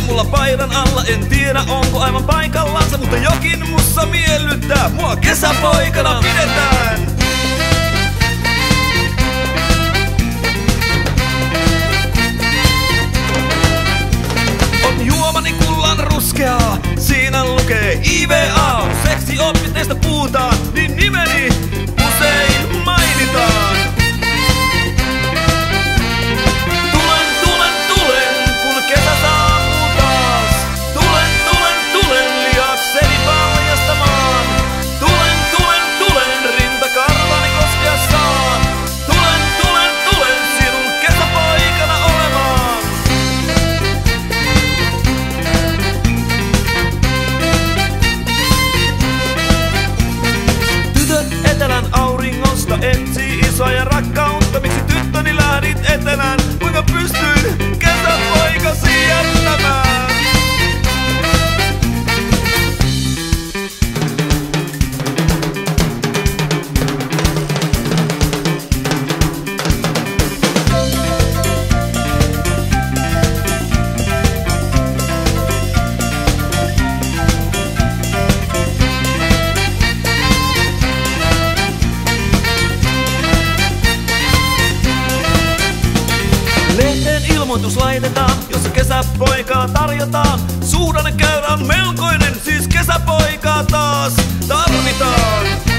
Mulla paidan alla, en tiedä onko aivan paikallansa, mutta jokin mussa miellyttää, mua kesäpoikana pidetään. On juomani kullan ruskeaa, siinä lukee IVA. Seksiopinteista puhutaan, niin nimeni usein mainitaan. Etsii isoa ja rakkautta, miksi tyttöni lähdit etelään? Kuinka pystyin kesäpoikasi jättämään? Ilmoitus laitetaan, jossa kesäpoikaa tarjotaan. Suhdannekäyrä on melkoinen, siis kesäpoikaa taas tarvitaan.